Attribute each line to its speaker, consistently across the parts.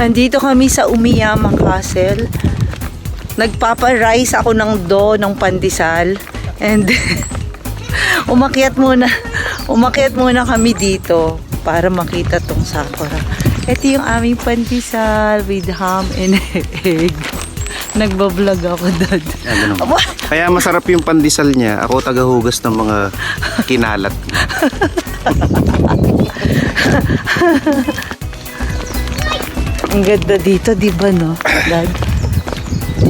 Speaker 1: Andito kami sa Umiyama Castle. Nagpapa-rice ako ng ng pandesal. And umakyat muna kami dito para makita tong sakura. Ito yung aming pandesal with ham and egg. Nagbablog ako, Dad.
Speaker 2: Kaya masarap yung pandesal niya. Ako tagahugas ng mga kinalat.
Speaker 1: Ang ganda dito, di ba, no? Dad,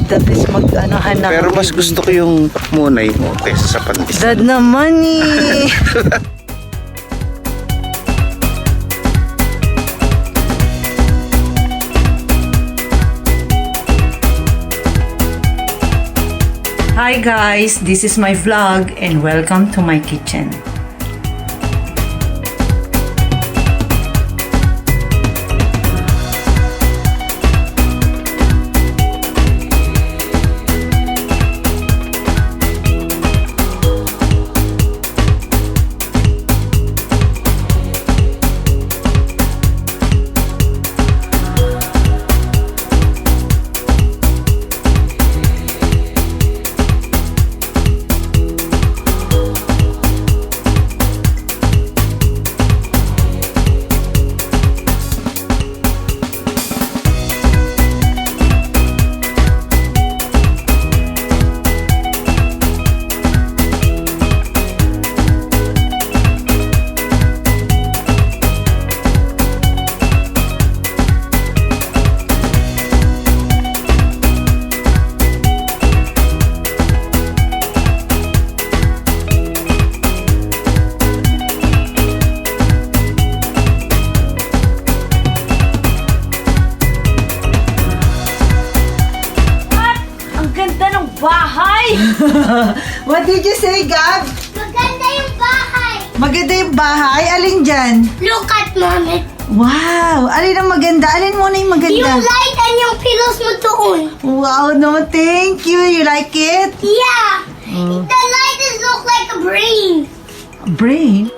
Speaker 1: the best mag-anahan na.
Speaker 2: Pero mas gusto ko yung munay mo kaysa sa pandesal.
Speaker 1: Dad naman eh. Hi guys, this is my vlog and welcome to my kitchen. Bahay! What did you say, Gab?
Speaker 3: Maganda yung bahay.
Speaker 1: Maganda yung bahay? Alin dyan?
Speaker 3: Look at mommy.
Speaker 1: Wow! Alin ang maganda? Alin muna yung maganda?
Speaker 3: Yung light and yung pillows mo doon.
Speaker 1: Wow, no, thank you. You like it?
Speaker 3: Yeah. The light is look like a brain.
Speaker 1: Brain?